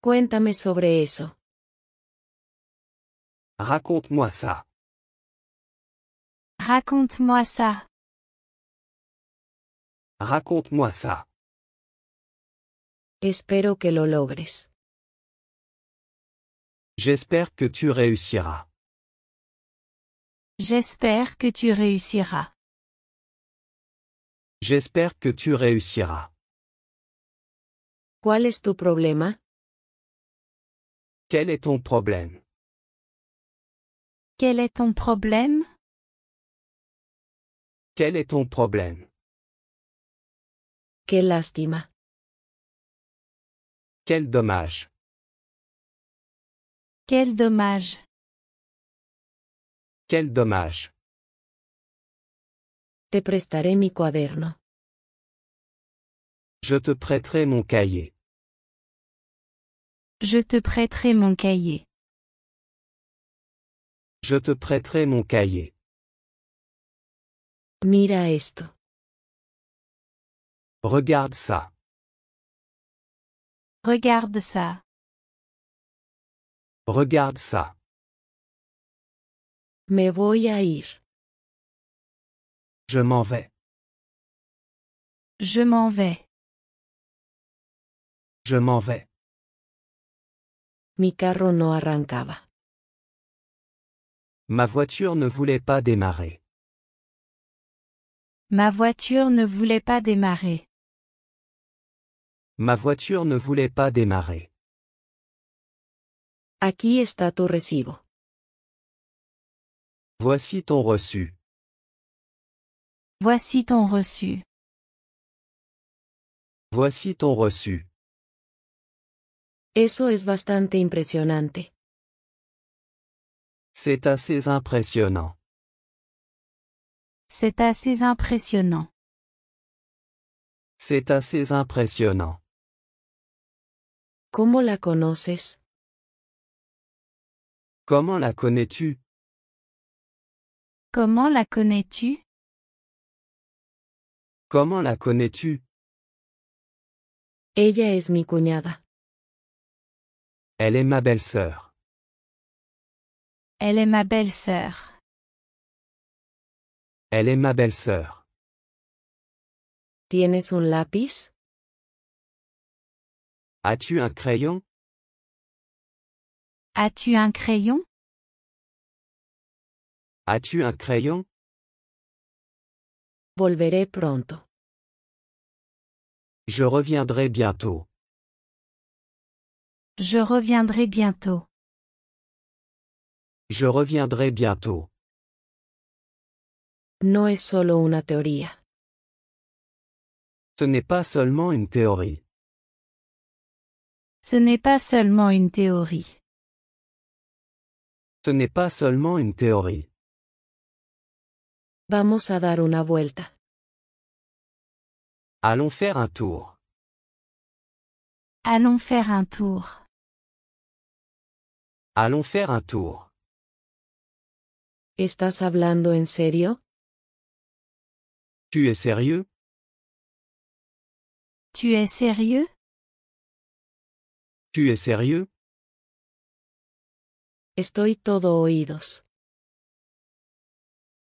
Cuéntame sobre eso. Raconte-moi ça. Raconte-moi ça. Raconte-moi ça. Espero que lo logres. J'espère que tu réussiras. J'espère que tu réussiras. J'espère que tu réussiras. ¿Cuál es tu problema? Quel est ton problème? Quel est ton problème? Quel est ton problème? Qué lástima. Quel dommage. Quel dommage. Quel dommage. Te prestaré mi cuaderno. Je te prêterai mon cahier. Je te prêterai mon cahier. Je te prêterai mon cahier. Mira esto. Regarde ça. Regarde ça. Regarde ça. Me voy a ir. Je m'en vais. Je m'en vais. Je m'en vais. Mi carro no arrancaba. Ma voiture ne voulait pas démarrer. Ma voiture ne voulait pas démarrer. Ma voiture ne voulait pas démarrer. Aquí está tu recibo. Voici ton reçu. Voici ton reçu. Voici ton reçu. Eso es bastante impresionante. C'est assez impressionnant. C'est assez impressionnant. C'est assez impressionnant. ¿Cómo la conoces? Comment la connais-tu? Comment la connais-tu? Comment la connais-tu? Ella es mi cuñada. Elle est ma belle-sœur. Elle est ma belle-sœur. Elle est ma belle-sœur. ¿Tienes un lápiz? As-tu un crayon? As-tu un crayon? As-tu un crayon? Volveré pronto. Je reviendrai bientôt. Je reviendrai bientôt. Je reviendrai bientôt. No es solo una teoría. Ce n'est pas seulement une théorie. Ce n'est pas seulement une théorie. Ce n'est pas seulement une théorie. Vamos a dar una vuelta. Allons faire un tour. Allons faire un tour. Allons faire un tour. ¿Estás hablando en serio? Tu es sérieux? Tu es sérieux? Tu es sérieux? Estoy todo oídos.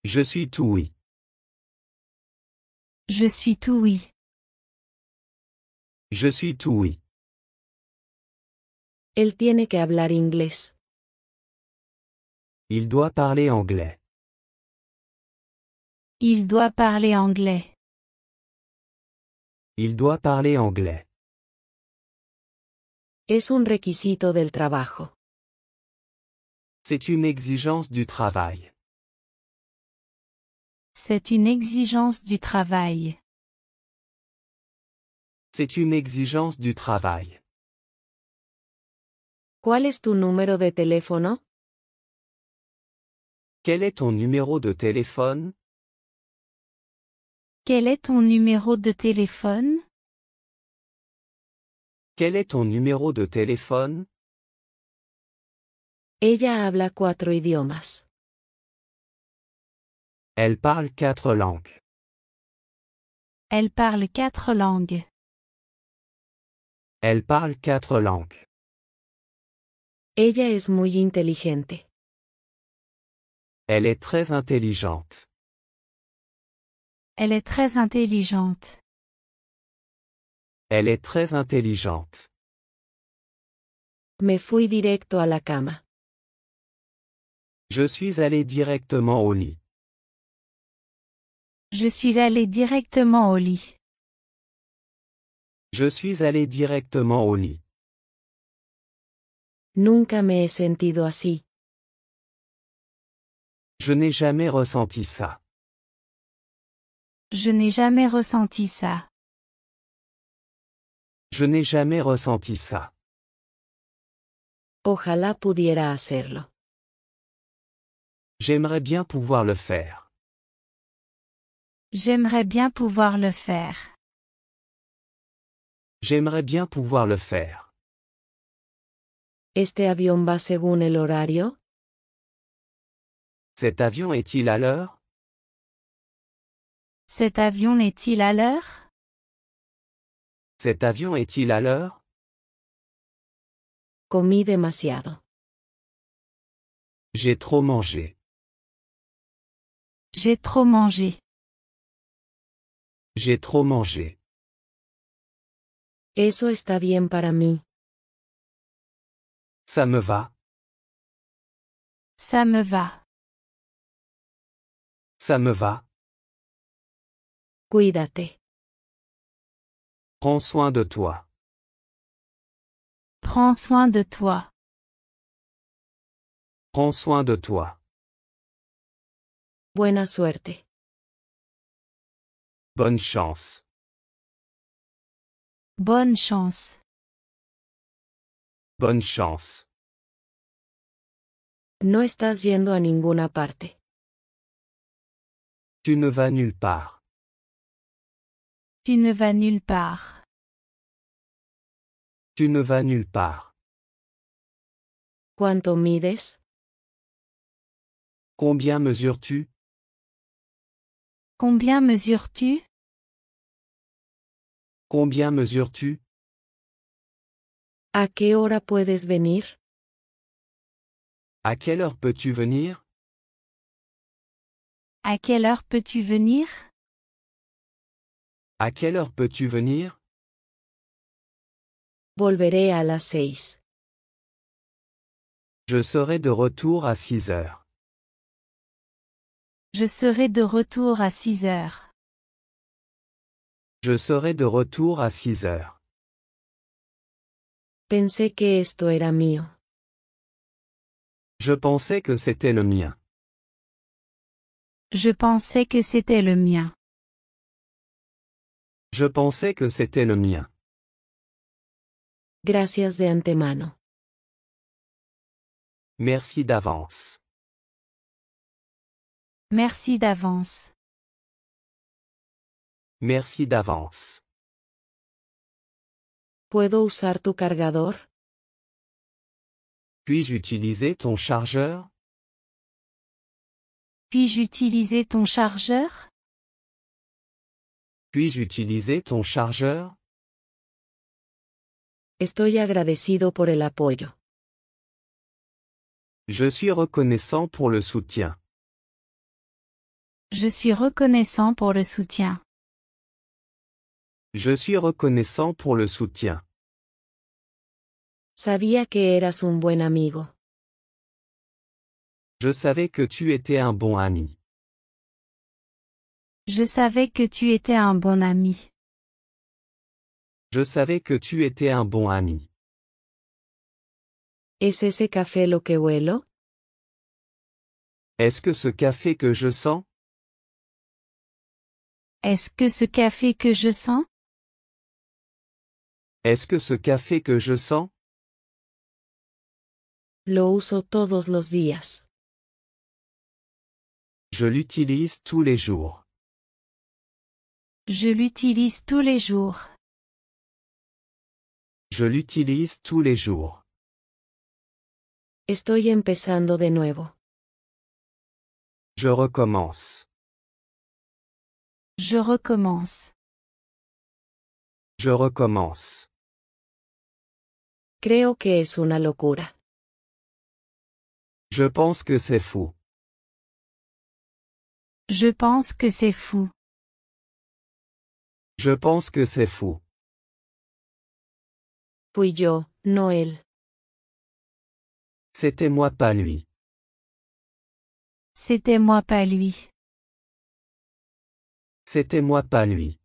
Je suis tout oui. Je suis tout oui. Je suis tout oui. Él tiene que hablar inglés. Il doit parler anglais. Il doit parler anglais. Il doit parler anglais. Es un requisito del trabajo. C'est une exigence du travail. C'est une exigence du travail. C'est une exigence du travail. ¿Cuál es tu número de teléfono? Quel est ton numéro de téléphone? Quel est ton numéro de téléphone? Quel est ton numéro de téléphone? Ella habla 4 idiomas. Elle parle 4 langues. Elle parle 4 langues. Elle parle 4 langues. Ella es muy inteligente. Elle est très intelligente. Elle est très intelligente. Elle est très intelligente. Me fui directo a la cama. Je suis allé directement au lit. Je suis allé directement au lit. Je suis allé directement au lit. Nunca me he sentido así. Je n'ai jamais ressenti ça. Je n'ai jamais ressenti ça. Je n'ai jamais ressenti ça. Ojalá pudiera hacerlo. J'aimerais bien pouvoir le faire. J'aimerais bien pouvoir le faire. J'aimerais bien pouvoir le faire. ¿Este avión va según el horario? Cet avion est-il à l'heure? Cet avion est-il à l'heure? Cet avion est-il à l'heure? Comí demasiado. J'ai trop mangé. J'ai trop mangé. J'ai trop mangé. Eso está bien para mí. Ça me va. Ça me va. Ça me va. Cuídate. Prends soin de toi. Prends soin de toi. Prends soin de toi. Buena suerte. Bonne chance. Bonne chance. Bonne chance. No estás yendo a ninguna parte. Tu ne vas nulle part. Tu ne vas nulle part. Tu ne vas nulle part. ¿Cuánto mides? Combien mesures-tu? Combien mesures-tu? Combien mesures-tu? ¿A qué hora puedes venir? À quelle heure peux-tu venir? À quelle heure peux-tu venir? À quelle heure peux-tu venir? Volveré a las 6. Je serai de retour à 6 heures. Je serai de retour à 6 heures. Je serai de retour à 6 heures. Pensé que esto era mío. Je pensais que c'était le mien. Je pensais que c'était le mien. Je pensais que c'était le mien. Gracias de antemano. Merci d'avance. Merci d'avance. Merci d'avance. ¿Puedo usar tu cargador? Puis-je utiliser ton chargeur? Puis-je utiliser ton chargeur? Puis-je utiliser ton chargeur? Estoy agradecido por el apoyo. Je suis reconnaissant pour le soutien. Je suis reconnaissant pour le soutien. Je suis reconnaissant pour le soutien. Sabía que eras un buen amigo. Je savais que tu étais un bon ami. Je savais que tu étais un bon ami. Je savais que tu étais un bon ami. ¿Es ese café lo que huelo? Est-ce que ce café que je sens? Est-ce que ce café que je sens? Est-ce que ce café que je sens? Lo uso todos los días. Je l'utilise tous les jours. Je l'utilise tous les jours. Je l'utilise tous les jours. Estoy empezando de nuevo. Je recommence. Je recommence. Je recommence. Creo que es una locura. Je pense que c'est fou. Je pense que c'est fou. Je pense que c'est fou. Fui yo, no él. C'était moi pas lui. C'était moi pas lui. C'était moi pas lui.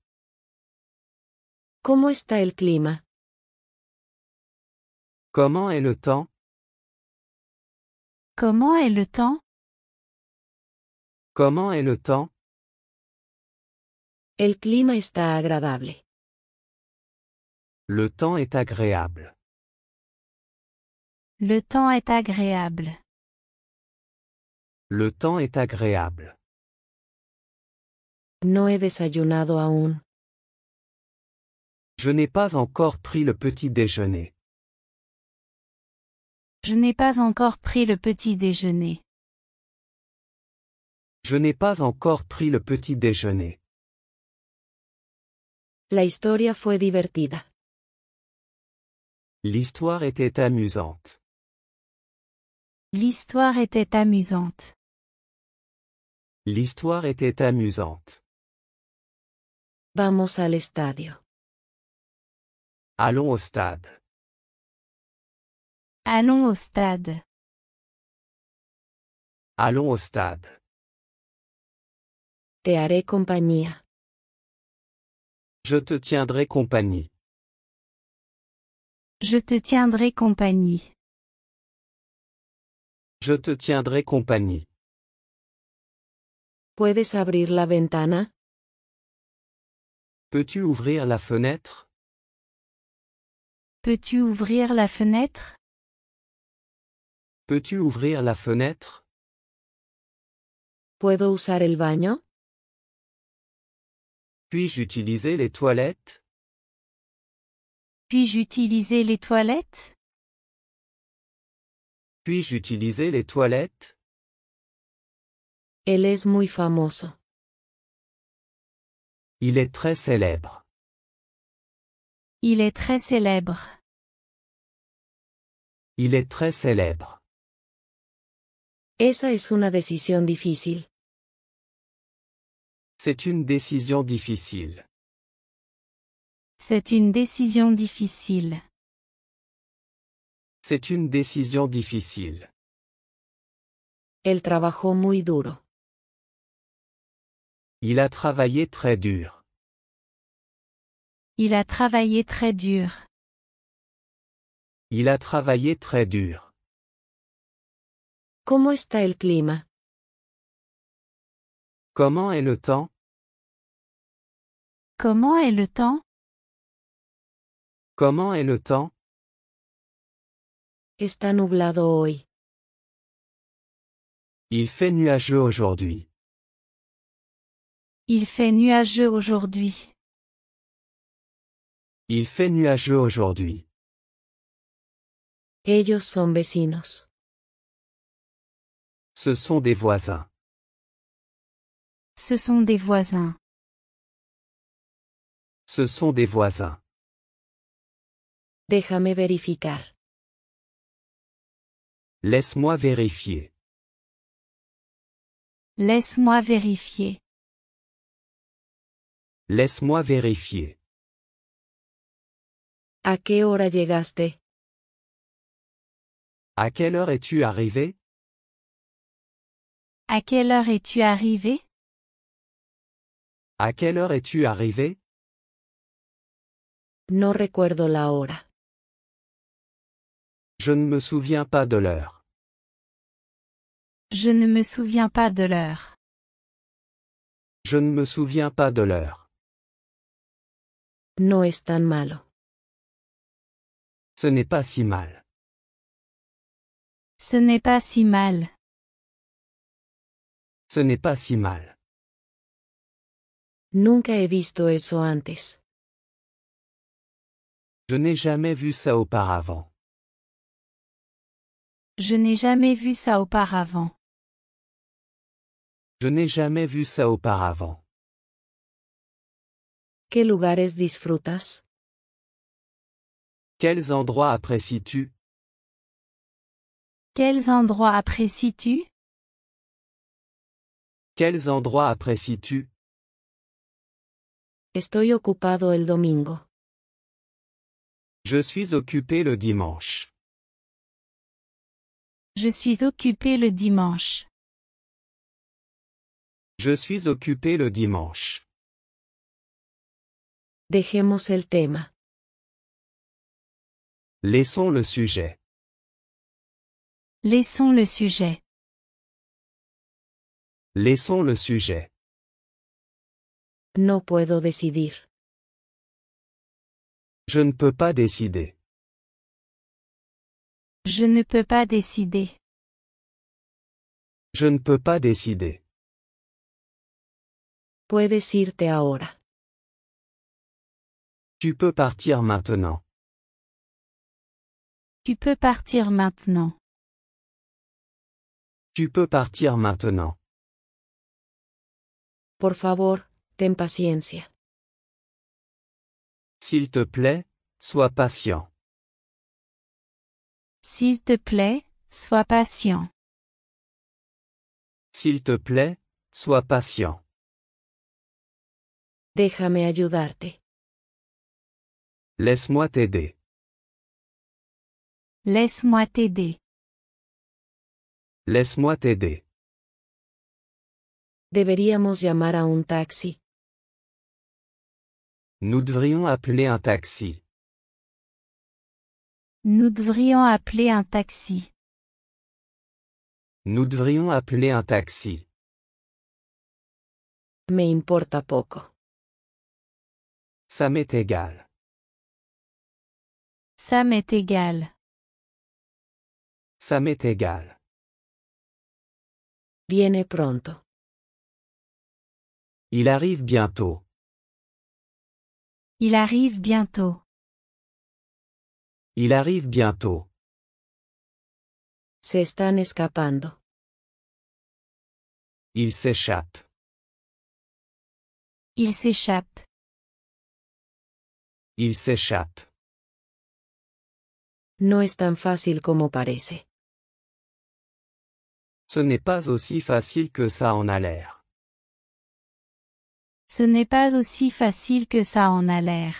¿Cómo está el clima? Comment est le temps? Comment est le temps? Comment est le temps? El clima está agradable. Le temps est agréable. Le temps est agréable. Le temps est agréable. No he desayunado aún. Je n'ai pas encore pris le petit déjeuner. Je n'ai pas encore pris le petit déjeuner. Je n'ai pas encore pris le petit déjeuner. La historia fue divertida. L'histoire était amusante. L'histoire était amusante. L'histoire était amusante. Vamos al estadio. Allons au stade. Allons au stade. Allons au stade. Te haré compañía. Je te tiendrai compagnie. Je te tiendrai compagnie. Je te tiendrai compagnie. ¿Puedes abrir la ventana? Peux-tu ouvrir la fenêtre? Peux-tu ouvrir la fenêtre? Peux-tu ouvrir la fenêtre? ¿Puedo usar el baño? Puis-je utiliser les toilettes? Puis-je utiliser les toilettes? Puis-je utiliser les toilettes? Él es muy famoso. Il est très célèbre. Il est très célèbre. Il est très célèbre. Esa es una decisión difícil. C'est une décision difficile. C'est une décision difficile. C'est une décision difficile. Él trabajó muy duro. Il a travaillé très dur. Il a travaillé très dur. Il a travaillé très dur. ¿Cómo está el clima? Comment est le temps? Comment est le temps? Comment est le temps? Está nublado hoy. Il fait nuageux aujourd'hui. Il fait nuageux aujourd'hui. Il fait nuageux aujourd'hui. Ellos son vecinos. Ce sont des voisins. Ce sont des voisins. Ce sont des voisins. Déjame verificar. Laisse-moi vérifier. Laisse-moi vérifier. Laisse-moi vérifier. ¿A qué hora llegaste? À quelle heure es-tu arrivé? À quelle heure es-tu arrivé? À quelle heure es-tu arrivé? No recuerdo la hora. Je ne me souviens pas de l'heure. Je ne me souviens pas de l'heure. Je ne me souviens pas de l'heure. No es tan malo. Ce n'est pas si mal. Ce n'est pas si mal. Ce n'est pas si mal. Nunca he visto eso antes. Je n'ai jamais vu ça auparavant. Je n'ai jamais vu ça auparavant. Je n'ai jamais vu ça auparavant. ¿Qué lugares disfrutas? Quels endroits apprécies-tu? Quels endroits apprécies-tu? Quels endroits apprécies-tu? Estoy ocupado el domingo. Je suis occupé le dimanche. Je suis occupé le dimanche. Je suis occupé le dimanche. Dejemos el tema. Laissons le sujet. Laissons le sujet. Laissons le sujet. No puedo decidir. Je ne peux pas décider. Je ne peux pas décider. Je ne peux pas décider. Puedes irte ahora. Tu peux partir maintenant. Tu peux partir maintenant. Tu peux partir maintenant. Por favor, ten paciencia. S'il te plaît, sois patient. S'il te plaît, sois patient. S'il te plaît, sois patient. Déjame ayudarte. Laisse-moi t'aider. Laisse-moi t'aider. Laisse-moi t'aider. Deberíamos llamar a un taxi. Nous devrions appeler un taxi. Nous devrions appeler un taxi. Nous devrions appeler un taxi. Me importa poco. Ça m'est égal. Ça m'est égal. Ça m'est égal. Viene pronto. Il arrive bientôt. Il arrive bientôt. Il arrive bientôt. Se están escapando. Il s'échappe. Il s'échappe. Il s'échappe. No es tan fácil como parece. Ce n'est pas aussi facile que ça en a l'air. Ce n'est pas aussi facile que ça en a l'air.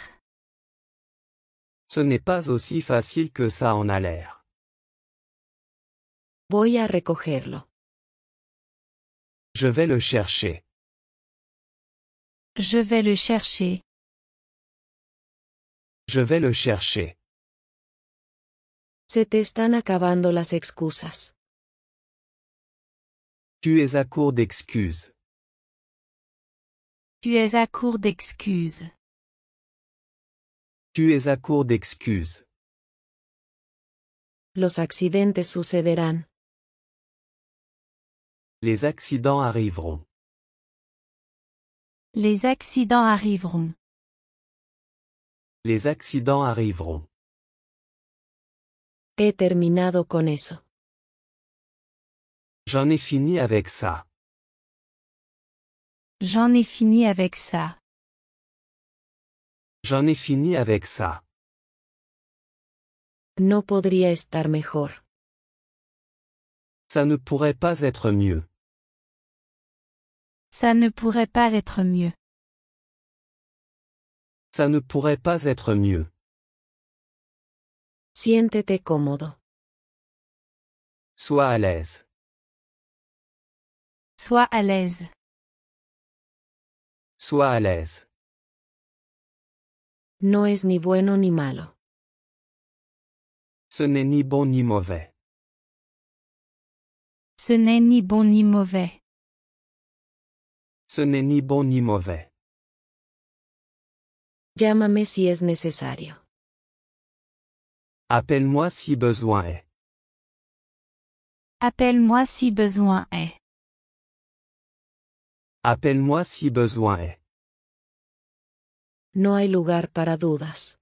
Ce n'est pas aussi facile que ça en a l'air. Voy a recogerlo. Je vais le chercher. Je vais le chercher. Je vais le chercher. Se te están acabando las excusas. Tu es à court d'excuses. Tu es à court d'excuses. Tu es à court d'excuses. Los accidentes sucederán. Les accidents arriveront. Les accidents arriveront. Les accidents arriveront. He terminado con eso. J'en ai fini avec ça. J'en ai fini avec ça. J'en ai fini avec ça. No podría estar mejor. Ça ne pourrait pas être mieux. Ça ne pourrait pas être mieux. Ça ne pourrait pas être mieux. Siéntete cómodo. Sois à l'aise. Sois à l'aise. Sois à l'aise. No es ni bueno ni malo. Ce n'est ni bon ni mauvais. Ce n'est ni bon ni mauvais. Ce n'est ni bon ni mauvais. Llámame si es necesario. Appelle-moi si besoin est. Appelle-moi si besoin est. Appelle-moi si besoin est. No hay lugar para dudas.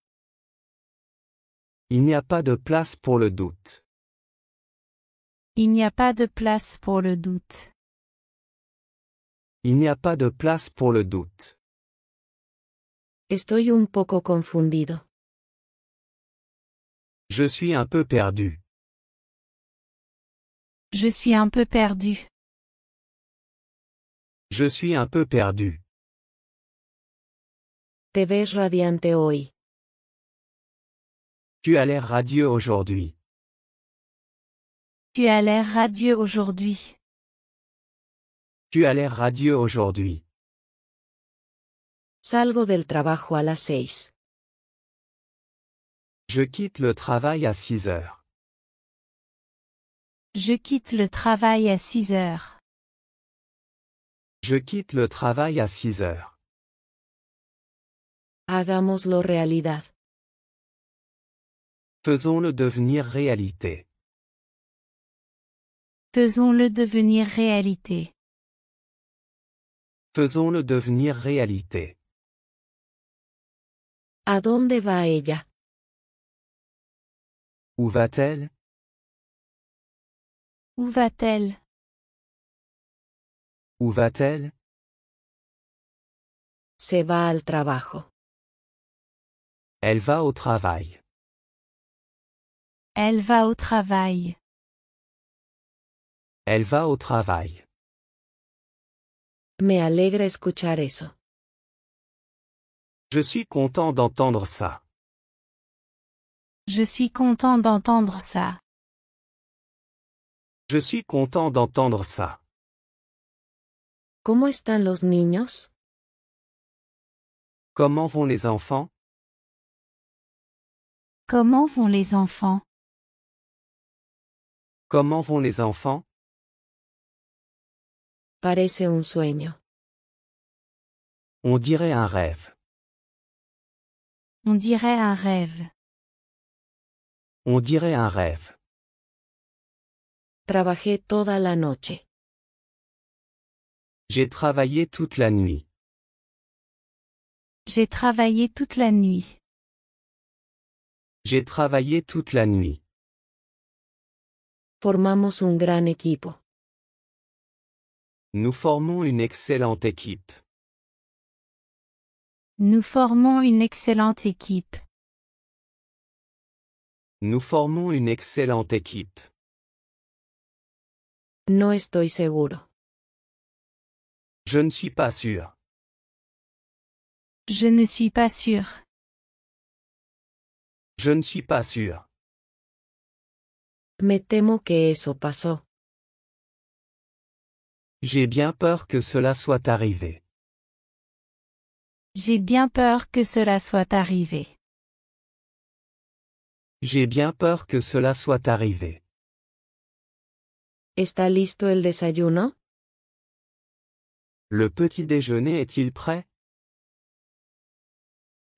Il n'y a pas de place pour le doute. Il n'y a pas de place pour le doute. Il n'y a pas de place pour le doute. Estoy un poco confundido. Je suis un peu perdu. Je suis un peu perdu. Je suis un peu perdu. Te ves radiante hoy. Tu as l'air radieux aujourd'hui. Tu as l'air radieux aujourd'hui. Tu as l'air radieux aujourd'hui. Salgo del trabajo a las 6. Je quitte le travail à 6 heures. Je quitte le travail à 6 heures. Je quitte le travail à 6 heures. Hagámoslo realidad. Faisons-le devenir réalité. Faisons-le devenir réalité. Faisons-le devenir réalité. ¿A dónde va ella? Où va-t-elle? Où va-t-elle? Où va-t-elle? Se va al trabajo. Elle va au travail. Elle va au travail. Elle va au travail. Me alegra escuchar eso. Je suis content d'entendre ça. Je suis content d'entendre ça. Je suis content d'entendre ça. ¿Cómo están los niños? Comment vont les enfants? Comment vont les enfants? Comment vont les enfants? Parece un sueño. On dirait un rêve. On dirait un rêve. On dirait un rêve. Trabajé toda la noche. J'ai travaillé toute la nuit. J'ai travaillé toute la nuit. J'ai travaillé toute la nuit. Formamos un gran equipo. Nous formons une excellente équipe. Nous formons une excellente équipe. Nous formons une excellente équipe. No estoy seguro. Je ne suis pas sûr. Je ne suis pas sûr. Je ne suis pas sûr. Me temo que eso pasó. J'ai bien peur que cela soit arrivé. J'ai bien peur que cela soit arrivé. J'ai bien peur que cela soit arrivé. ¿Está listo el desayuno? Le petit déjeuner est-il prêt?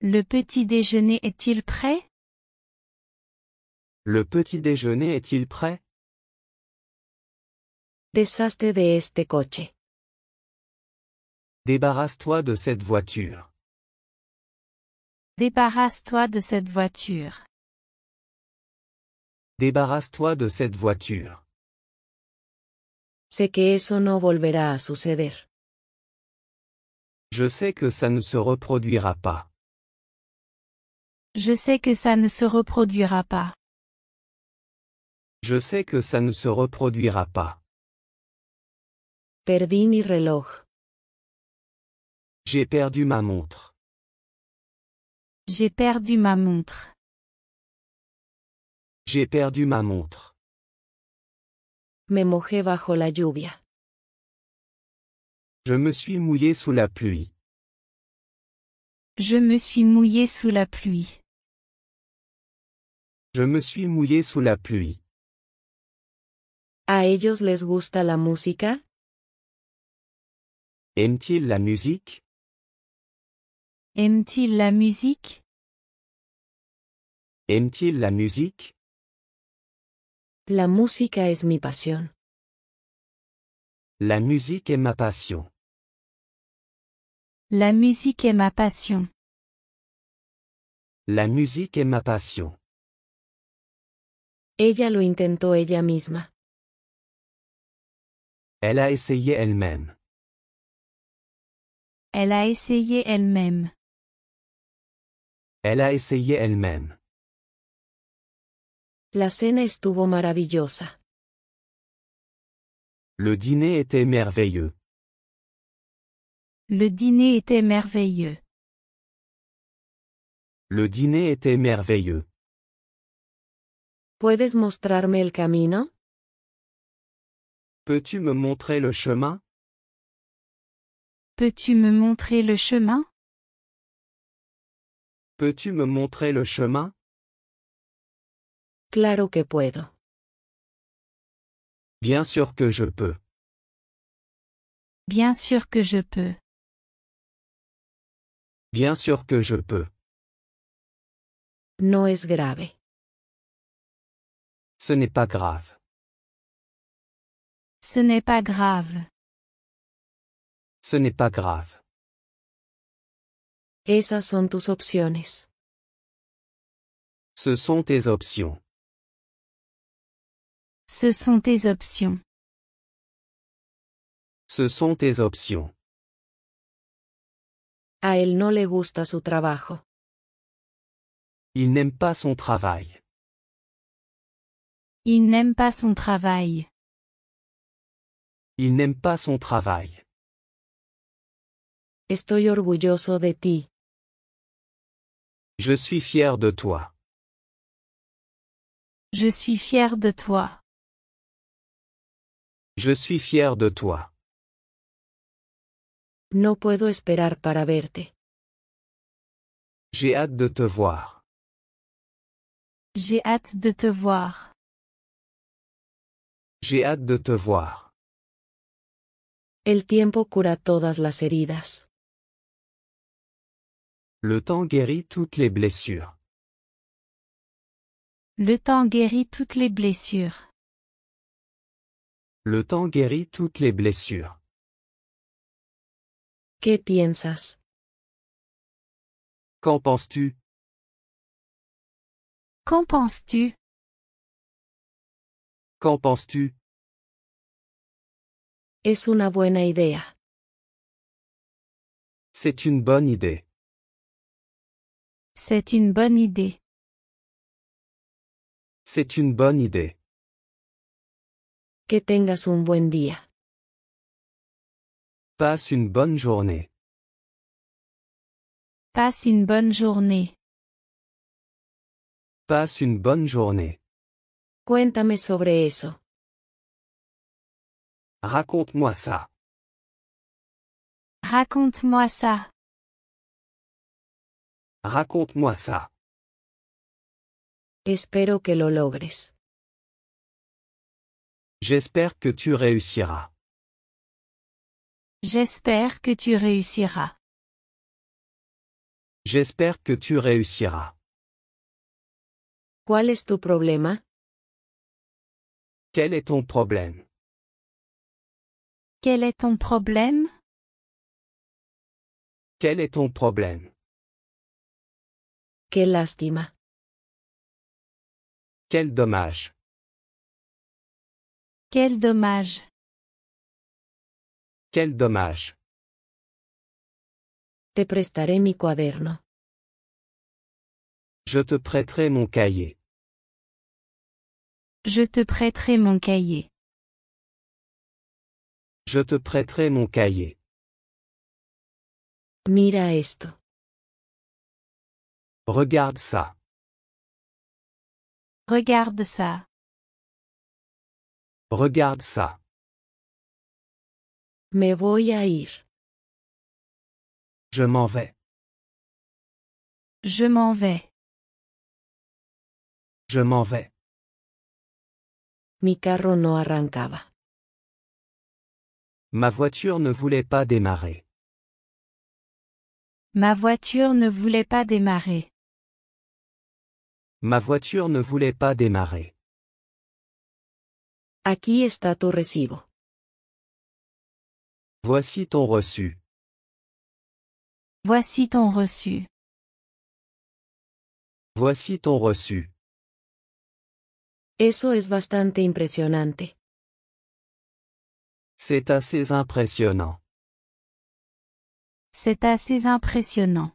Le petit déjeuner est-il prêt? Le petit déjeuner est-il prêt? Deshazte de este coche. Débarrasse-toi de cette voiture. Débarrasse-toi de cette voiture. Débarrasse-toi de cette voiture. Sé que eso no volverá a suceder. Je sais que ça ne se reproduira pas. Je sais que ça ne se reproduira pas. Je sais que ça ne se reproduira pas. Perdí mi reloj. J'ai perdu ma montre. J'ai perdu ma montre. J'ai perdu ma montre. Me mojé bajo la lluvia. Je me suis mouillé sous la pluie. Je me suis mouillé sous la pluie. Je me suis mouillé sous la pluie. ¿A ellos les gusta la música? Aime-t-il la musique? Aime-t-il la musique? Aime-t-il la musique? La música es mi pasión. La musique est ma passion. La musique est ma passion. La musique est ma passion. Ella lo intentó ella misma. Elle a essayé elle-même. Elle a essayé elle-même. Elle a essayé elle-même. La cena estuvo maravillosa. Le dîner était merveilleux. Le dîner était merveilleux. Le dîner était merveilleux. ¿Puedes mostrarme el camino? Peux-tu me montrer le chemin? Peux-tu me montrer le chemin? Peux-tu me montrer le chemin? Claro que puedo. Bien sûr que je peux. Bien sûr que je peux. Bien sûr que je peux. No es grave. Ce n'est pas grave. Ce n'est pas grave. Ce n'est pas grave. Esas son tus opciones. Ce sont tes options. Ce sont tes options. Ce sont tes options. A él no le gusta su trabajo. Il n'aime pas son travail. Il n'aime pas son travail. Il n'aime pas son travail. Estoy orgulloso de ti. Je suis fier de toi. Je suis fier de toi. Je suis fier de toi. No puedo esperar para verte. J'ai hâte de te voir. J'ai hâte de te voir. J'ai hâte de te voir. El tiempo cura todas las heridas. Le temps guérit toutes les blessures. Le temps guérit toutes les blessures. Le temps guérit toutes les blessures. ¿Qué piensas? Qu'en penses-tu? Qu'en penses-tu? Qu'en penses-tu? Es una buena idea. C'est une bonne idée. C'est une bonne idée. C'est une bonne idée. Que tengas un buen día. Passe une bonne journée. Passe une bonne journée. Passe une bonne journée. Cuéntame sobre eso. Raconte-moi ça. Raconte-moi ça. Raconte-moi ça. Espero que lo logres. J'espère que tu réussiras. J'espère que tu réussiras. J'espère que tu réussiras. ¿Cuál es tu problema? Quel est ton problème? Quel est ton problème? Quel est ton problème? Qué lástima. Quel dommage. Quel dommage. Quel dommage. Te prestaré mi cuaderno. Je te prêterai mon cahier. Je te prêterai mon cahier. Je te prêterai mon cahier. Mira esto. Regarde ça. Regarde ça. Regarde ça. Me voy a ir. Je m'en vais. Je m'en vais. Je m'en vais. Mi carro no arrancaba. Ma voiture ne voulait pas démarrer. Ma voiture ne voulait pas démarrer. Ma voiture ne voulait pas démarrer. Aquí está tu recibo. Voici ton reçu. Voici ton reçu. Voici ton reçu. Eso es bastante impresionante. C'est assez impressionnant. C'est assez impressionnant.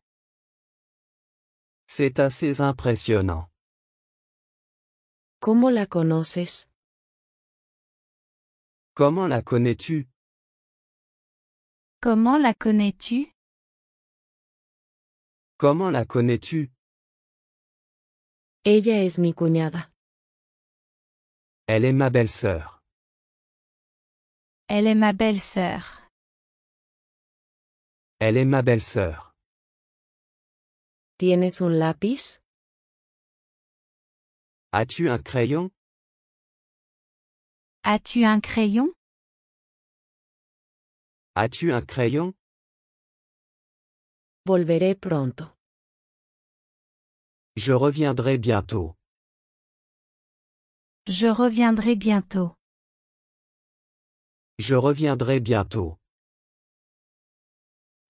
C'est assez impressionnant. ¿Cómo la conoces? Comment la connais-tu? Comment la connais-tu? Comment la connais-tu? Ella es mi cuñada. Elle est ma belle-sœur. Elle est ma belle-sœur. Elle est ma belle-sœur. ¿Tienes un lápiz? As-tu un crayon? As-tu un crayon? As-tu un crayon? Volveré pronto. Je reviendrai bientôt. Je reviendrai bientôt. Je reviendrai bientôt.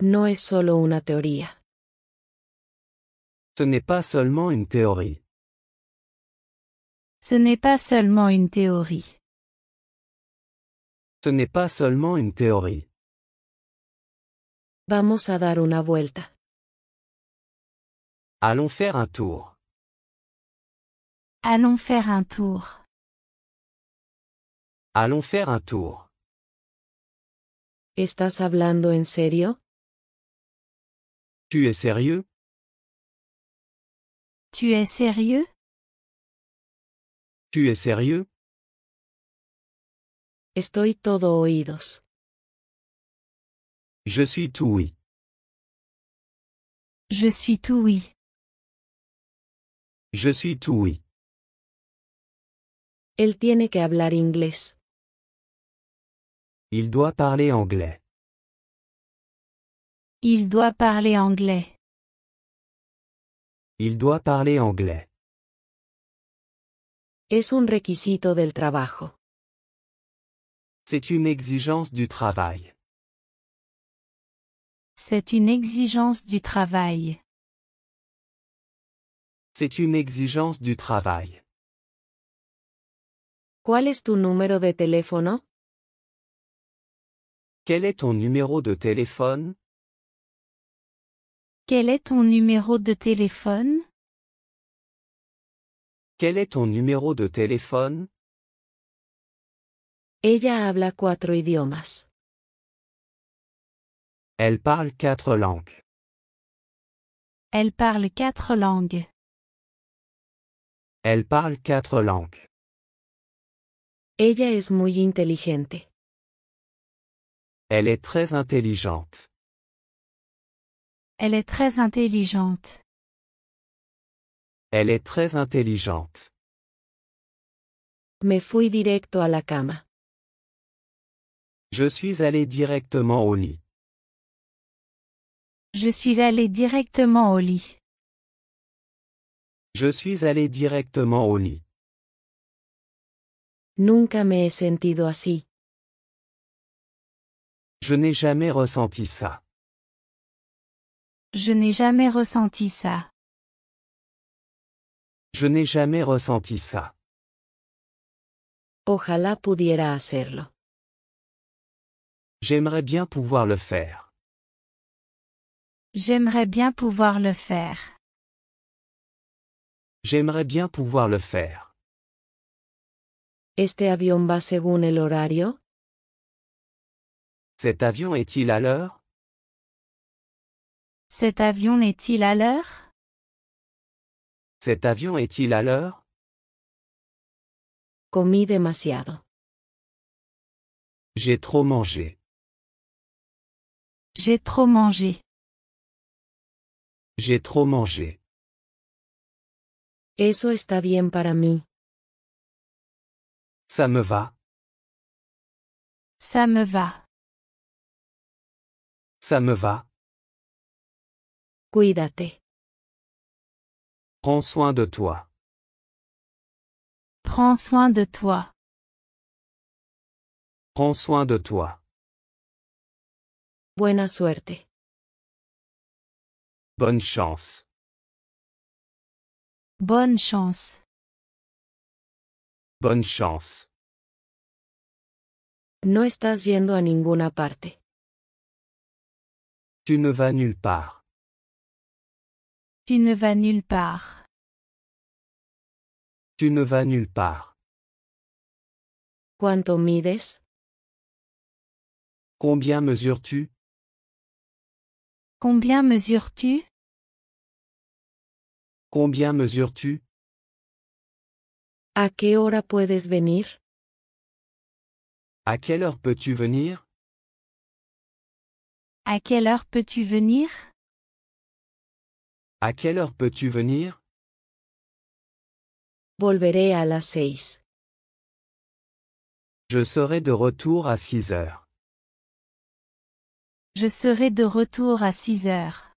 No es solo una teoría. Ce n'est pas seulement une théorie. Ce n'est pas seulement une théorie. Ce n'est pas seulement une théorie. Vamos a dar una vuelta. Allons faire un tour. Allons faire un tour. Allons faire un tour. ¿Estás hablando en serio? Tu es sérieux? Tu es sérieux? Tu es sérieux? Estoy todo oídos. Je suis tout oui. Je suis tout oui. Je suis tout oui. Él tiene que hablar inglés. Il doit parler anglais. Il doit parler anglais. Il doit parler anglais. Es un requisito del trabajo. C'est une exigence du travail. C'est une exigence du travail. C'est une exigence du travail. ¿Cuál es tu número de teléfono? Quel est ton numéro de téléphone? Quel est ton numéro de téléphone? Quel est ton numéro de téléphone? Ella habla 4 idiomas. Elle parle 4 langues. Elle parle 4 langues. Elle parle 4 langues. Ella es muy inteligente. Elle est très intelligente. Elle est très intelligente. Elle est très intelligente. Me fui directo a la cama. Je suis allé directement au lit. Je suis allé directement au lit. Je suis allé directement au lit. Nunca me he sentido así. Je n'ai jamais ressenti ça. Je n'ai jamais ressenti ça. Je n'ai jamais ressenti ça. Ojalá pudiera hacerlo. J'aimerais bien pouvoir le faire. J'aimerais bien pouvoir le faire. J'aimerais bien pouvoir le faire. ¿Este avión va según el horario? Cet avion est-il à l'heure? Cet avion est-il à l'heure? Cet avion est-il à l'heure? Comí demasiado. J'ai trop mangé. J'ai trop mangé. J'ai trop mangé. Eso está bien para mí. Ça me va. Ça me va. Ça me va. Cuídate. Prends soin de toi. Prends soin de toi. Prends soin de toi. Buena suerte. Bonne chance. Bonne chance. Bonne chance. No estás yendo a ninguna parte. Tu ne vas nulle part. Tu ne vas nulle part. Tu ne vas nulle part. ¿Cuánto mides? Combien mesures-tu? Combien mesures-tu? Combien mesures-tu? ¿A qué hora puedes venir? À quelle heure peux-tu venir? À quelle heure peux-tu venir? À quelle heure peux-tu venir? Volveré a las 6. Je serai de retour à 6 heures. Je serai de retour à 6 heures.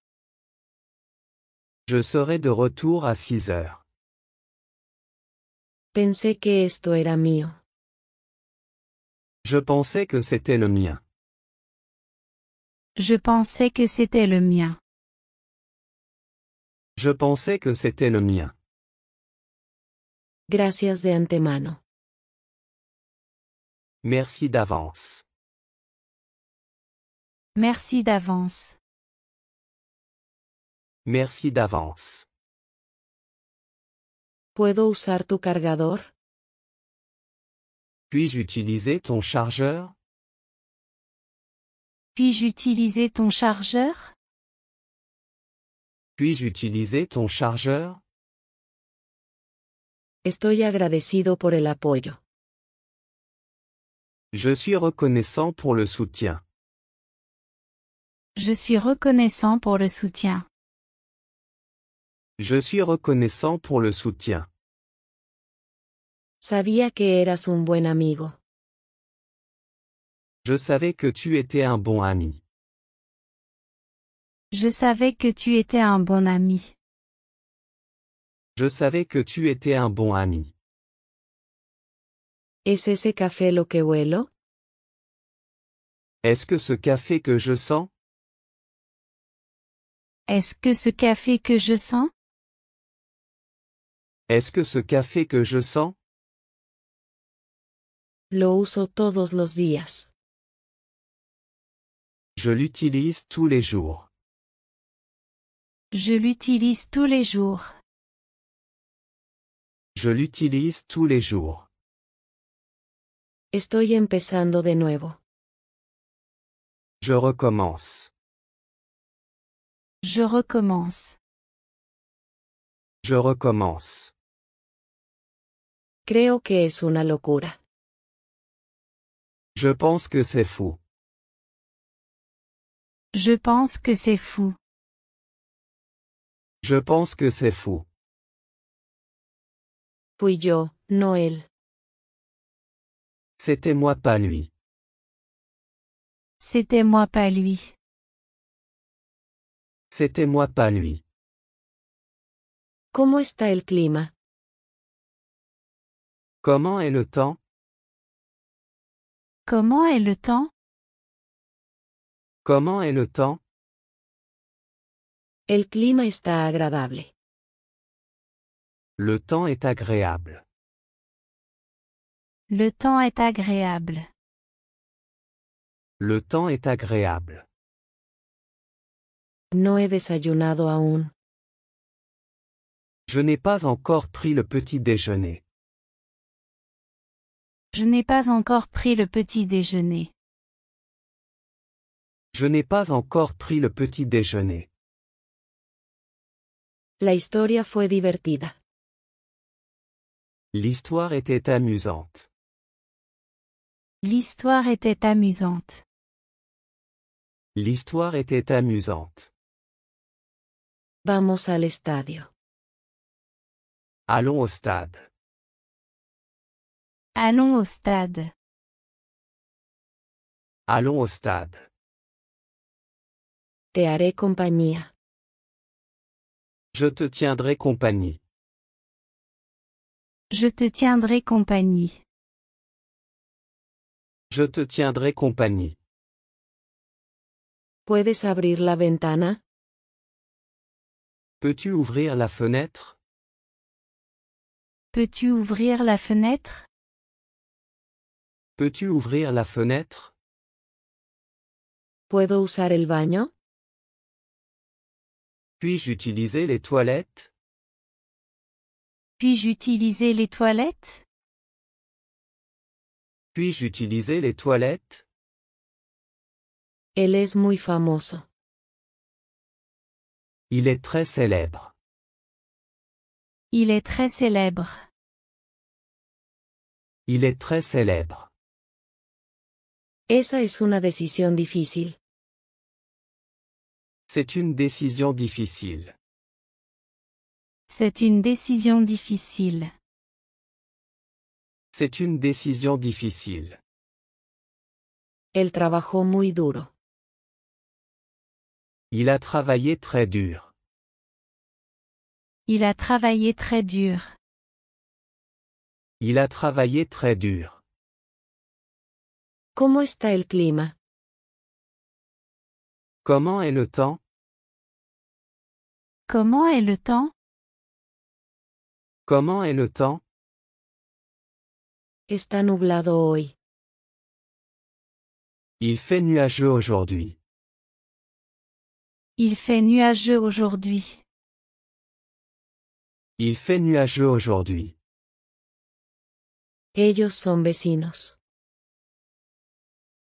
Je serai de retour à 6 heures. Pensé que esto era mío. Je pensais que c'était le mien. Je pensais que c'était le mien. Je pensais que c'était le mien. Gracias de antemano. Merci d'avance. Merci d'avance. Merci d'avance. ¿Puedo usar tu cargador? Puis-je utiliser ton chargeur? Puis-je utiliser ton chargeur? Puis-je utiliser ton chargeur? Estoy agradecido por el apoyo. Je suis reconnaissant pour le soutien. Je suis reconnaissant pour le soutien. Je suis reconnaissant pour le soutien. Sabía que eras un buen amigo. Je savais que tu étais un bon ami. Je savais que tu étais un bon ami. Je savais que tu étais un bon ami. ¿Es ese café lo que huelo? Est-ce que ce café que je sens? Est-ce que ce café que je sens? Est-ce que ce café que je sens? Lo uso todos los días. Je l'utilise tous les jours. Je l'utilise tous les jours. Je l'utilise tous les jours. Estoy empezando de nuevo. Je recommence. Je recommence. Je recommence. Creo que es una locura. Je pense que c'est fou. Je pense que c'est fou. Je pense que c'est fou. Fui yo, no él. C'était moi pas lui. C'était moi pas lui. C'était moi pas lui. ¿Cómo está el clima? Comment est le temps? Comment est le temps? Comment est le temps? El clima está agradable. Le temps est agréable. Le temps est agréable. Le temps est agréable. No he desayunado aún. Je n'ai pas encore pris le petit déjeuner. Je n'ai pas encore pris le petit déjeuner. Je n'ai pas encore pris le petit déjeuner. La historia fue divertida. L'histoire était amusante. L'histoire était amusante. L'histoire était amusante. Vamos al estadio. Allons au stade. Allons au stade. Allons au stade. Te haré compañía. Je te tiendrai compagnie. Je te tiendrai compagnie. Je te tiendrai compagnie. ¿Puedes abrir la ventana? Peux-tu ouvrir la fenêtre? Peux-tu ouvrir la fenêtre? Peux-tu ouvrir la fenêtre? ¿Puedo usar el baño? Puis-je utiliser les toilettes? Puis-je utiliser les toilettes? Puis-je utiliser les toilettes? Él es muy famoso. Il est très célèbre. Il est très célèbre. Il est très célèbre. Esa es una decisión difícil. C'est une décision difficile. C'est une décision difficile. C'est une décision difficile. Él trabajó muy duro. Il a travaillé très dur. Il a travaillé très dur. Il a travaillé très dur. ¿Cómo está el clima? Comment est le temps? Comment est le temps? Comment est le temps? Está nublado hoy. Il fait nuageux aujourd'hui. Il fait nuageux aujourd'hui. Il fait nuageux aujourd'hui. Ellos son vecinos.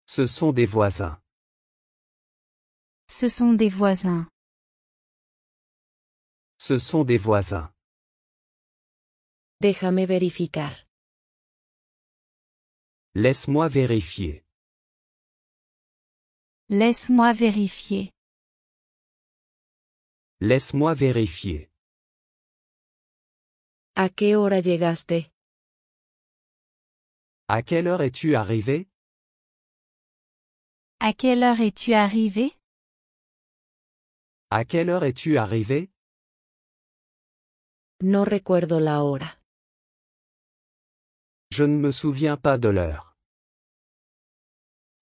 Ce sont des voisins. Ce sont des voisins. Ce sont des voisins. Déjame verificar. Laisse-moi vérifier. Laisse-moi vérifier. Laisse-moi vérifier. ¿A qué hora llegaste? À quelle heure es-tu arrivé? À quelle heure es-tu arrivé? À quelle heure es-tu arrivé? No recuerdo la hora. Je ne me souviens pas de l'heure.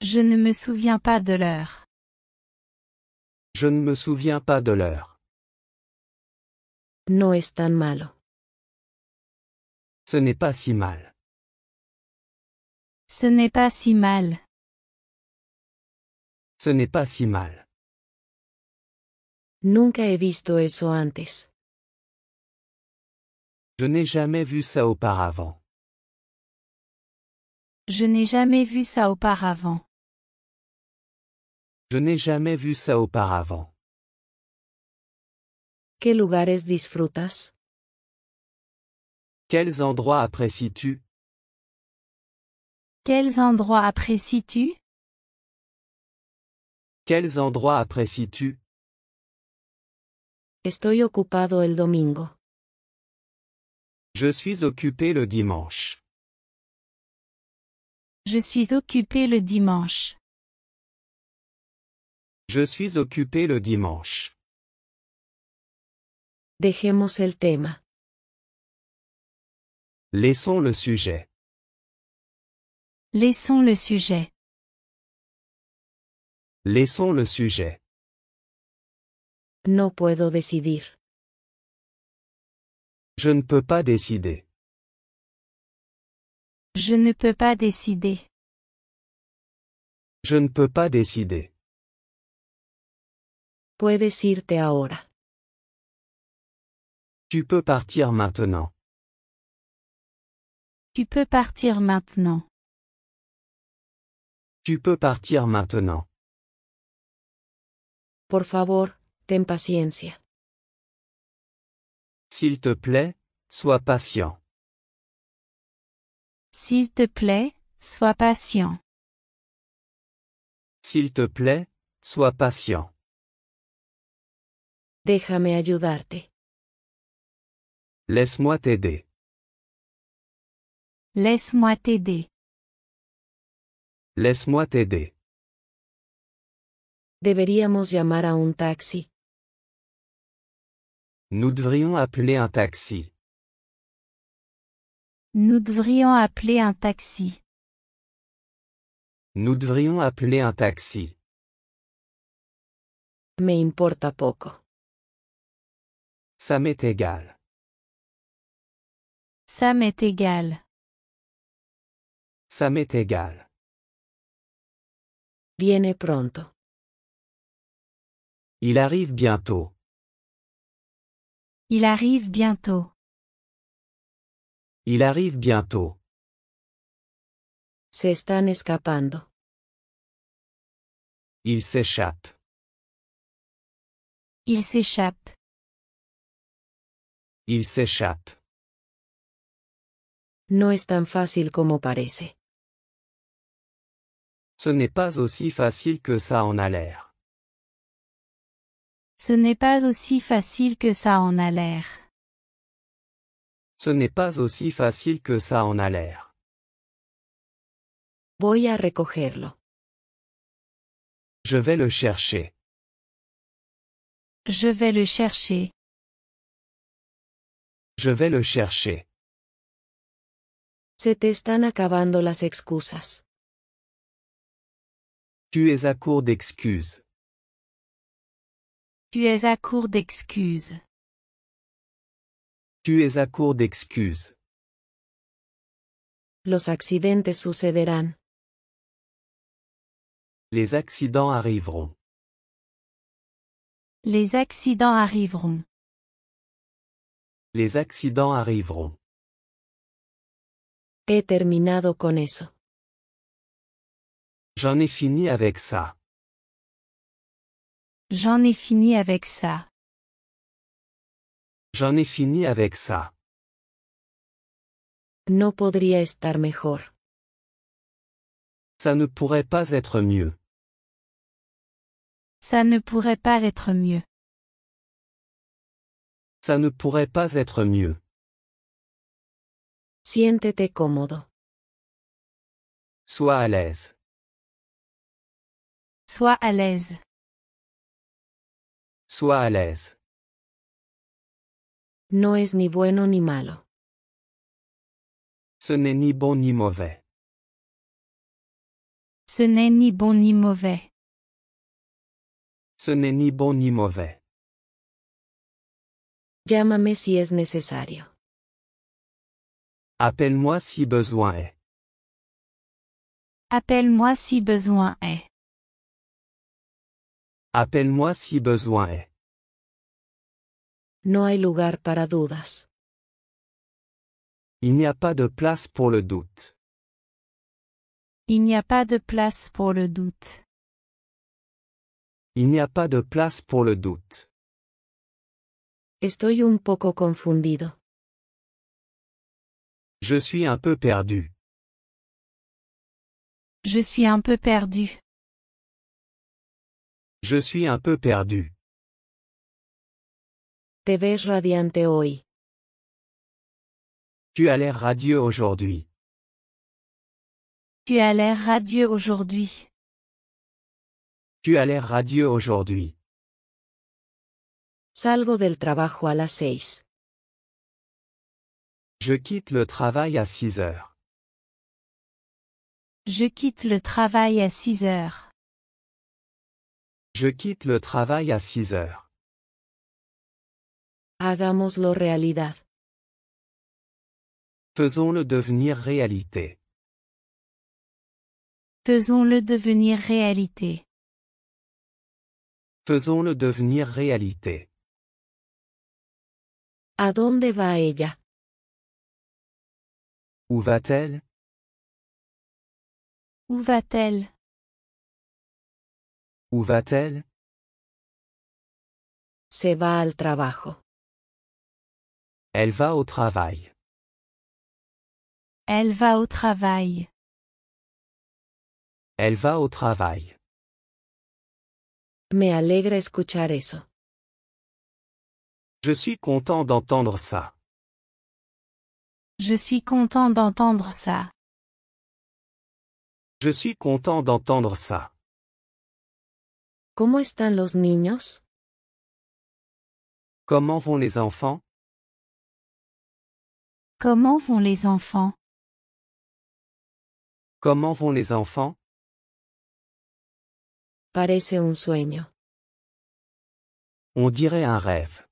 Je ne me souviens pas de l'heure. Je ne me souviens pas de l'heure. No es tan malo. Ce n'est pas si mal. Ce n'est pas si mal. Ce n'est pas si mal. Nunca he visto eso antes. Je n'ai jamais vu ça auparavant. Je n'ai jamais vu ça auparavant. Je n'ai jamais vu ça auparavant. ¿Qué lugares disfrutas? Quels endroits apprécies-tu? Quels endroits apprécies-tu? Quels endroits apprécies-tu? Estoy ocupado el domingo. Je suis occupé le dimanche. Je suis occupé le dimanche. Je suis occupé le dimanche. Dejemos el tema. Laissons le sujet. Laissons le sujet. Laissons le sujet. No puedo decidir. Je ne peux pas décider. Je ne peux pas décider. Je ne peux pas décider. Puedes irte ahora. Tu peux partir maintenant. Tu peux partir maintenant. Tu peux partir maintenant. Por favor, ten paciencia. S'il te plaît, sois patient. S'il te plaît, sois patient. S'il te plaît, sois patient. Déjame ayudarte. Laisse-moi t'aider. Laisse-moi t'aider. Laisse-moi t'aider. Deberíamos llamar a un taxi. Nous devrions appeler un taxi. Nous devrions appeler un taxi. Nous devrions appeler un taxi. Me importa poco. Ça m'est égal. Ça m'est égal. Ça m'est égal. Viene pronto. Il arrive bientôt. Il arrive bientôt. Il arrive bientôt. Se están escapando. Il s'échappe. Il s'échappe. Il s'échappe. No es tan fácil como parece. Ce n'est pas aussi facile que ça en a l'air. Ce n'est pas aussi facile que ça en a l'air. Ce n'est pas aussi facile que ça en a l'air. Voy a recogerlo. Je vais le chercher. Je vais le chercher. Je vais le chercher. Se te están acabando las excusas. Tu es à court d'excuses. Tu es à court d'excuses. Tu es à court d'excuses. Los accidentes sucederán. Les accidents arriveront. Les accidents arriveront. Les accidents arriveront. He terminado con eso. J'en ai fini avec ça. J'en ai fini avec ça. J'en ai fini avec ça. No podría estar mejor. Ça ne pourrait pas être mieux. Ça ne pourrait pas être mieux. Ça ne pourrait pas être mieux. Siéntete cómodo. Sois à l'aise. Sois à l'aise. Sois à l'aise. No es ni bueno ni malo. Ce n'est ni bon ni mauvais. Ce n'est ni bon ni mauvais. Ce n'est ni bon ni mauvais. Llámame si es necesario. Appelle-moi si besoin est. Appelle-moi si besoin est. Appelle-moi si besoin est. No hay lugar para dudas. Il n'y a pas de place pour le doute. Il n'y a pas de place pour le doute. Il n'y a pas de place pour le doute. Estoy un poco confundido. Je suis un peu perdu. Je suis un peu perdu. Je suis un peu perdu. Te ves radiante hoy. Tu as l'air radieux aujourd'hui. Tu as l'air radieux aujourd'hui. Tu as l'air radieux aujourd'hui. Salgo del trabajo a las 6. Je quitte le travail à 6 heures. Je quitte le travail à 6 heures. Je quitte le travail à 6 heures. Hagámoslo realidad. Faisons-le devenir réalité. Faisons-le devenir réalité. Faisons-le devenir réalité. ¿A dónde va ella? Où va-t-elle? Où va-t-elle? Où va-t-elle? Se va al trabajo. Elle va au travail. Elle va au travail. Elle va au travail. Me alegra escuchar eso. Je suis content d'entendre ça. Je suis content d'entendre ça. Je suis content d'entendre ça. ¿Cómo están los niños? Comment vont les enfants? Comment vont les enfants? Comment vont les enfants? Parece un sueño. On dirait un rêve.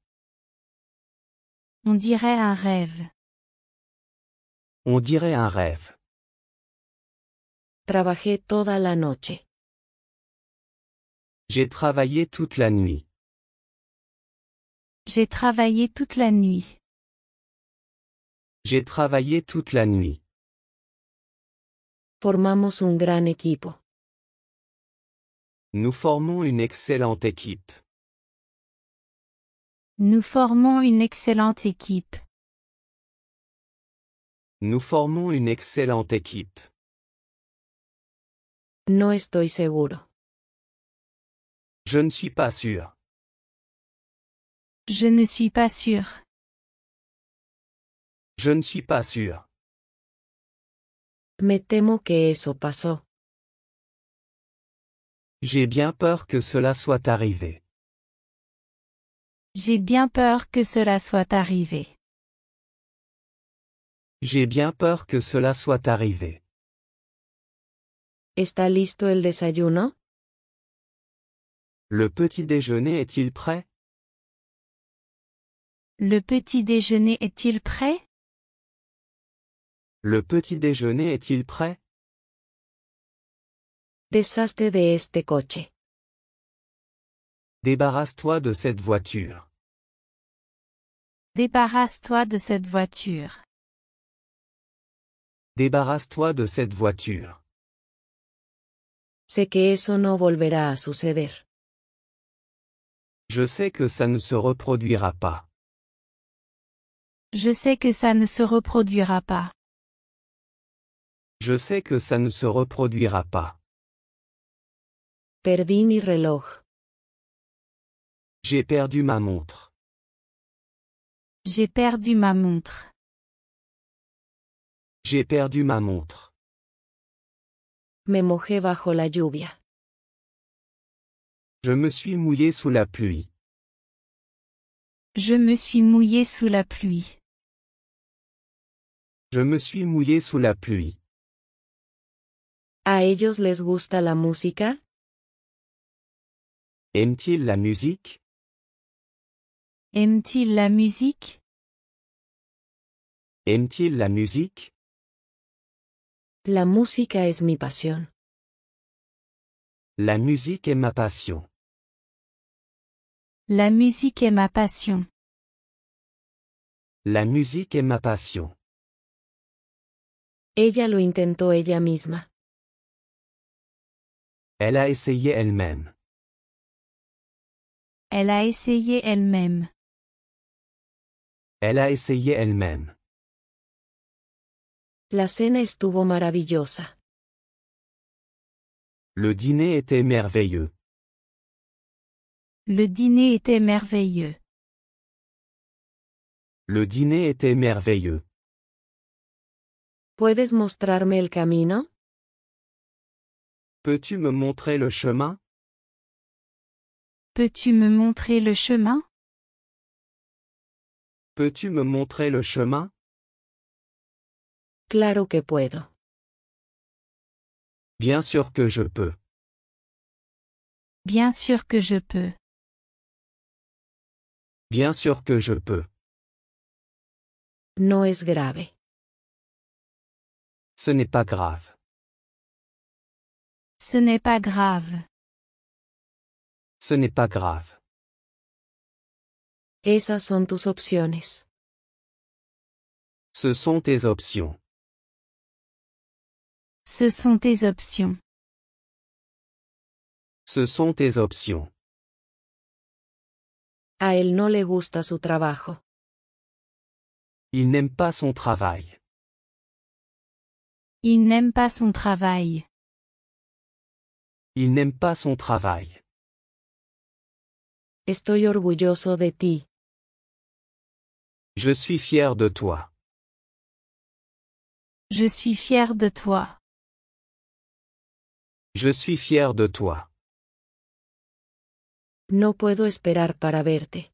On dirait un rêve. On dirait un rêve. Trabajé toda la noche. J'ai travaillé toute la nuit. J'ai travaillé toute la nuit. J'ai travaillé toute la nuit. Formamos un gran equipo. Nous formons une excellente équipe. Nous formons une excellente équipe. Nous formons une excellente équipe. No estoy seguro. Je ne suis pas sûr. Je ne suis pas sûr. Je ne suis pas sûr. Me temo que eso pasó. J'ai bien peur que cela soit arrivé. J'ai bien peur que cela soit arrivé. J'ai bien peur que cela soit arrivé. ¿Está listo el desayuno? Le petit déjeuner est-il prêt? Le petit déjeuner est-il prêt? Le petit déjeuner est-il prêt? Deshazte de este coche. Débarrasse-toi de cette voiture. Débarrasse-toi de cette voiture. Débarrasse-toi de cette voiture. Sé que eso no volverá a suceder. Je sais que ça ne se reproduira pas. Je sais que ça ne se reproduira pas. Je sais que ça ne se reproduira pas. Perdí mi reloj. J'ai perdu ma montre. J'ai perdu ma montre. J'ai perdu ma montre. Me mojé bajo la lluvia. Je me suis mouillé sous la pluie. Je me suis mouillé sous la pluie. Je me suis mouillé sous la pluie. ¿A ellos les gusta la música? Aime-t-il la musique? Aime-t-il la musique? Aime-t-il la musique? La música es mi pasión. La musique est ma passion. La musique est ma passion. La musique est ma passion. Ella lo intentó ella misma. Elle a essayé elle-même. Elle a essayé elle-même. Elle a essayé elle-même. La cena estuvo maravillosa. Le dîner était merveilleux. Le dîner était merveilleux. Le dîner était merveilleux. ¿Puedes mostrarme el camino? Peux-tu me montrer le chemin? Peux-tu me montrer le chemin? Peux-tu me montrer le chemin? Claro que puedo. Bien sûr que je peux. Bien sûr que je peux. Bien sûr que je peux. No es grave. Ce n'est pas grave. Ce n'est pas grave. Ce n'est pas grave. Esas son tus opciones. Ce sont tes options. Ce sont tes options. Ce sont tes options. A él no le gusta su trabajo. Il n'aime pas son travail. Il n'aime pas son travail. Il n'aime pas son travail. Estoy orgulloso de ti. Je suis fier de toi. Je suis fier de toi. Je suis fier de toi. No puedo esperar para verte.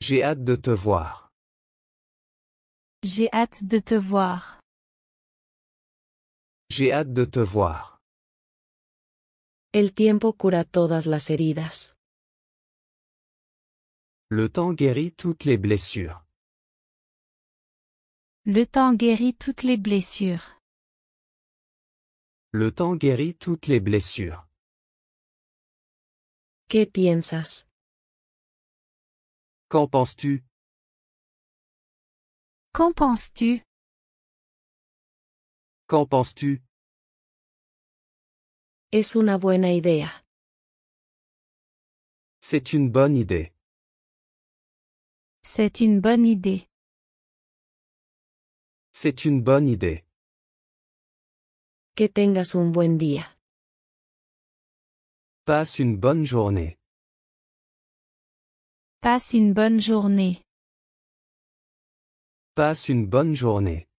J'ai hâte de te voir. J'ai hâte de te voir. J'ai hâte de te voir. El tiempo cura todas las heridas. Le temps guérit toutes les blessures. Le temps guérit toutes les blessures. Le temps guérit toutes les blessures. ¿Qué piensas? Qu'en penses-tu? Qu'en penses-tu? Qu'en penses-tu? Es una buena idea. C'est une bonne idée. C'est une bonne idée. C'est une bonne idée. Que tengas un buen día. Passe une bonne journée. Passe une bonne journée. Passe une bonne journée.